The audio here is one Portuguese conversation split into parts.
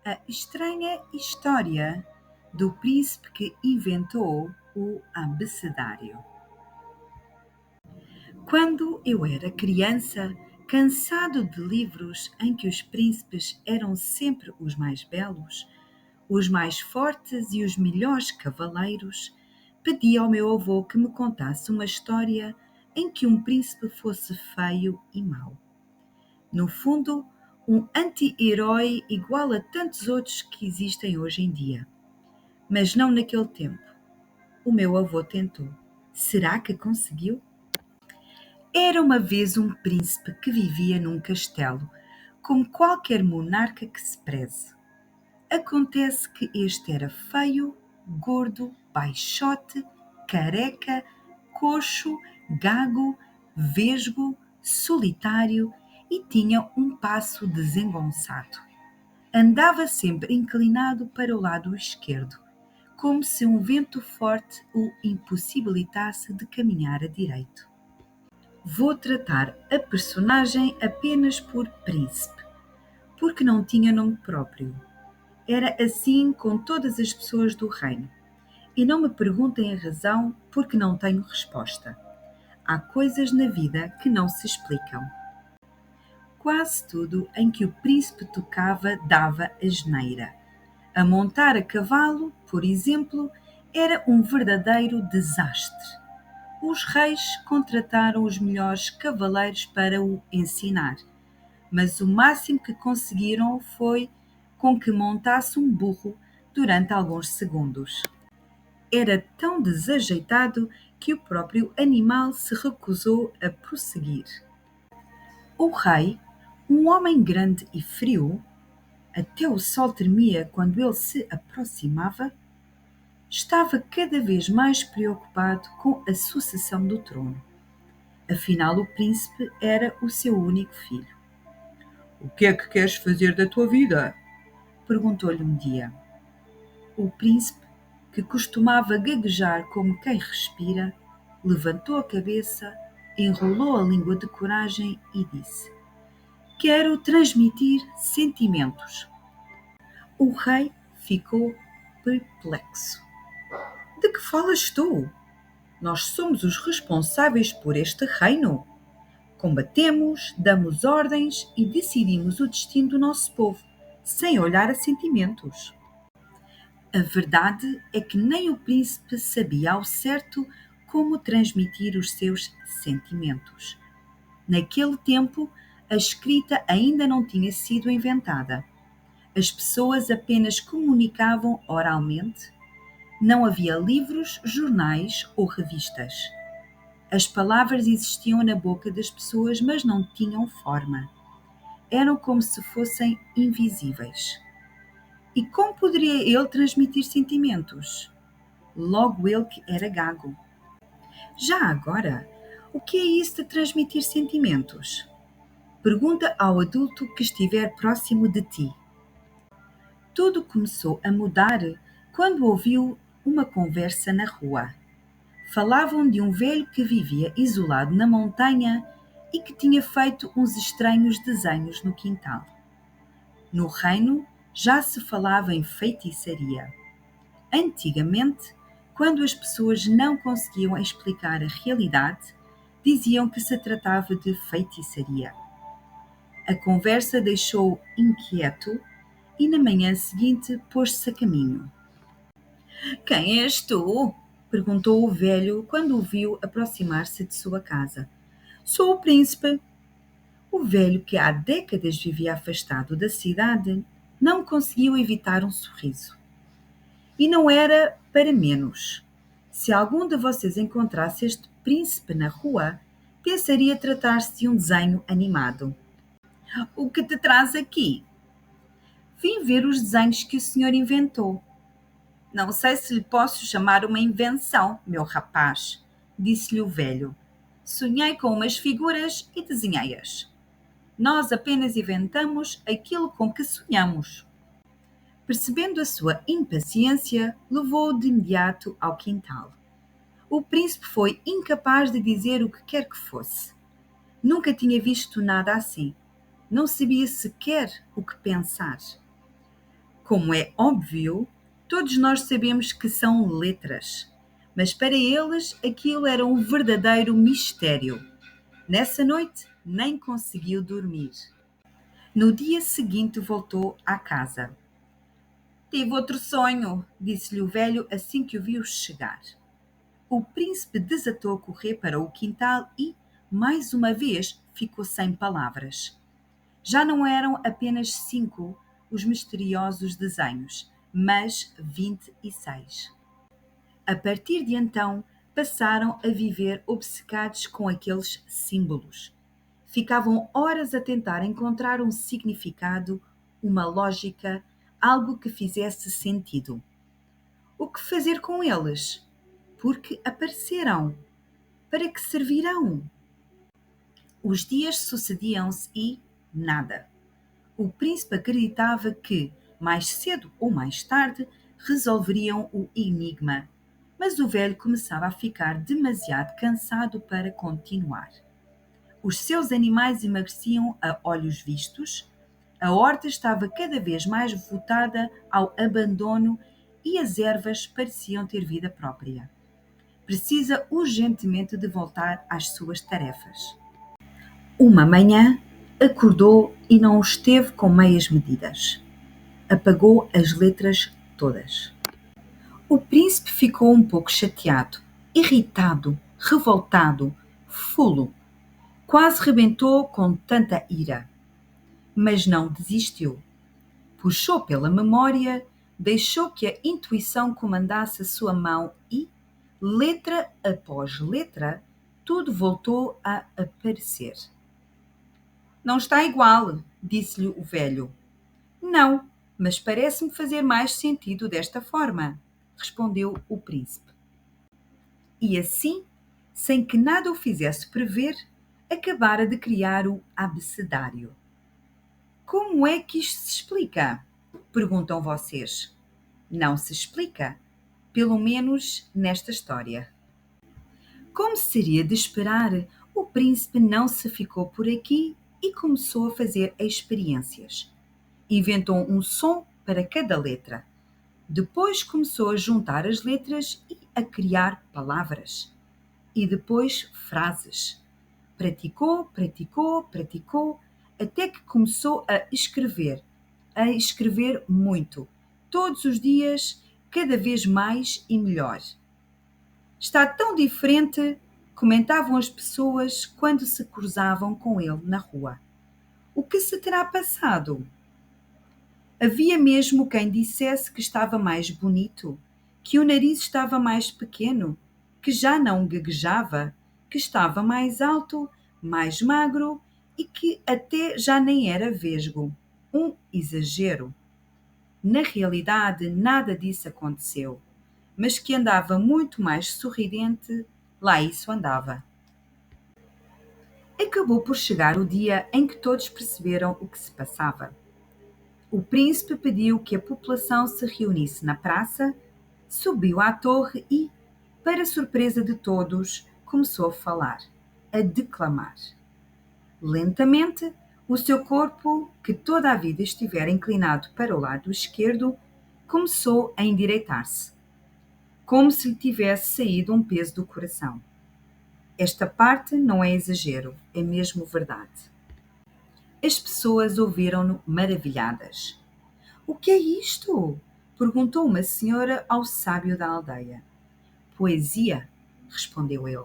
A estranha história do príncipe que inventou o abecedário. Quando eu era criança, cansado de livros em que os príncipes eram sempre os mais belos, os mais fortes e os melhores cavaleiros, pedi ao meu avô que me contasse uma história em que um príncipe fosse feio e mau. No fundo, um anti-herói igual a tantos outros que existem hoje em dia. Mas não naquele tempo. O meu avô tentou. Será que conseguiu? Era uma vez um príncipe que vivia num castelo, como qualquer monarca que se preze. Acontece que este era feio, gordo, baixote, careca, coxo, gago, vesgo, solitário e tinha um passo desengonçado. Andava sempre inclinado para o lado esquerdo, como se um vento forte o impossibilitasse de caminhar a direito. Vou tratar a personagem apenas por príncipe, porque não tinha nome próprio. Era assim com todas as pessoas do reino. E não me perguntem a razão, porque não tenho resposta. Há coisas na vida que não se explicam. Quase tudo em que o príncipe tocava dava asneira. A montar a cavalo, por exemplo, era um verdadeiro desastre. Os reis contrataram os melhores cavaleiros para o ensinar, mas o máximo que conseguiram foi com que montasse um burro durante alguns segundos. Era tão desajeitado que o próprio animal se recusou a prosseguir. O rei, um homem grande e frio, até o sol tremia quando ele se aproximava, estava cada vez mais preocupado com a sucessão do trono. Afinal, o príncipe era o seu único filho. "O que é que queres fazer da tua vida?" perguntou-lhe um dia. O príncipe, que costumava gaguejar como quem respira, levantou a cabeça, enrolou a língua de coragem e disse: "Quero transmitir sentimentos." O rei ficou perplexo. "De que falas tu? Nós somos os responsáveis por este reino. Combatemos, damos ordens e decidimos o destino do nosso povo, sem olhar a sentimentos." A verdade é que nem o príncipe sabia ao certo como transmitir os seus sentimentos. Naquele tempo, a escrita ainda não tinha sido inventada. As pessoas apenas comunicavam oralmente. Não havia livros, jornais ou revistas. As palavras existiam na boca das pessoas, mas não tinham forma. Eram como se fossem invisíveis. E como poderia ele transmitir sentimentos? Logo ele que era gago. Já agora, o que é isso de transmitir sentimentos? Pergunta ao adulto que estiver próximo de ti. Tudo começou a mudar quando ouviu uma conversa na rua. Falavam de um velho que vivia isolado na montanha e que tinha feito uns estranhos desenhos no quintal. No reino já se falava em feitiçaria. Antigamente, quando as pessoas não conseguiam explicar a realidade, diziam que se tratava de feitiçaria. A conversa deixou-o inquieto e na manhã seguinte pôs-se a caminho. "Quem és tu?" perguntou o velho quando o viu aproximar-se de sua casa. "Sou o príncipe." O velho, que há décadas vivia afastado da cidade, não conseguiu evitar um sorriso. "E não era para menos. Se algum de vocês encontrasse este príncipe na rua, pensaria tratar-se de um desenho animado." "O que te traz aqui?" "Vim ver os desenhos que o senhor inventou." "Não sei se lhe posso chamar uma invenção, meu rapaz," disse-lhe o velho. "Sonhei com umas figuras e desenhei-as. Nós apenas inventamos aquilo com que sonhamos." Percebendo a sua impaciência, levou-o de imediato ao quintal. O príncipe foi incapaz de dizer o que quer que fosse. Nunca tinha visto nada assim. Não sabia sequer o que pensar. Como é óbvio, todos nós sabemos que são letras, mas para eles aquilo era um verdadeiro mistério. Nessa noite nem conseguiu dormir. No dia seguinte voltou à casa. Tive outro sonho, disse-lhe o velho assim que o viu chegar. O príncipe desatou a correr para o quintal e, mais uma vez, ficou sem palavras. Já não eram apenas 5 os misteriosos desenhos, mas 26. A partir de então, passaram a viver obcecados com aqueles símbolos. Ficavam horas a tentar encontrar um significado, uma lógica, algo que fizesse sentido. O que fazer com eles? Porque apareceram. Para que servirão? Os dias sucediam-se e nada. O príncipe acreditava que, mais cedo ou mais tarde, resolveriam o enigma, mas o velho começava a ficar demasiado cansado para continuar. Os seus animais emagreciam a olhos vistos, a horta estava cada vez mais voltada ao abandono e as ervas pareciam ter vida própria. Precisa urgentemente de voltar às suas tarefas. Uma manhã, acordou e não esteve com meias medidas. Apagou as letras todas. O príncipe ficou um pouco chateado, irritado, revoltado, fulo. Quase rebentou com tanta ira. Mas não desistiu. Puxou pela memória, deixou que a intuição comandasse a sua mão e, letra após letra, tudo voltou a aparecer. Não está igual, disse-lhe o velho. Não, mas parece-me fazer mais sentido desta forma, respondeu o príncipe. E assim, sem que nada o fizesse prever, acabara de criar o abecedário. Como é que isto se explica? Perguntam vocês. Não se explica, pelo menos nesta história. Como seria de esperar, o príncipe não se ficou por aqui e começou a fazer experiências. Inventou um som para cada letra. Depois começou a juntar as letras e a criar palavras. E depois frases. Praticou, praticou, praticou, até que começou a escrever muito, todos os dias, cada vez mais e melhor. Está tão diferente, comentavam as pessoas quando se cruzavam com ele na rua. O que se terá passado? Havia mesmo quem dissesse que estava mais bonito, que o nariz estava mais pequeno, que já não gaguejava, que estava mais alto, mais magro e que até já nem era vesgo. Um exagero. Na realidade, nada disso aconteceu, mas que andava muito mais sorridente, lá isso andava. Acabou por chegar o dia em que todos perceberam o que se passava. O príncipe pediu que a população se reunisse na praça, subiu à torre e, para surpresa de todos, começou a falar, a declamar. Lentamente, o seu corpo, que toda a vida estivera inclinado para o lado esquerdo, começou a endireitar-se, como se lhe tivesse saído um peso do coração. Esta parte não é exagero, é mesmo verdade. As pessoas ouviram-no maravilhadas. O que é isto? Perguntou uma senhora ao sábio da aldeia. Poesia, respondeu ele.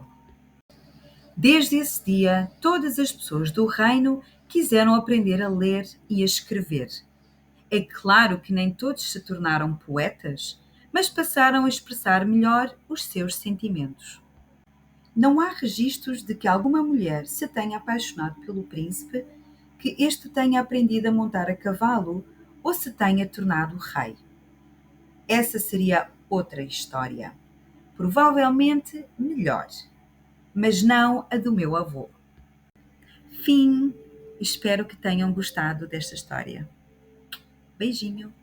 Desde esse dia, todas as pessoas do reino quiseram aprender a ler e a escrever. É claro que nem todos se tornaram poetas, mas passaram a expressar melhor os seus sentimentos. Não há registros de que alguma mulher se tenha apaixonado pelo príncipe, que este tenha aprendido a montar a cavalo ou se tenha tornado rei. Essa seria outra história, provavelmente melhor, mas não a do meu avô. Fim. Espero que tenham gostado desta história. Beijinho.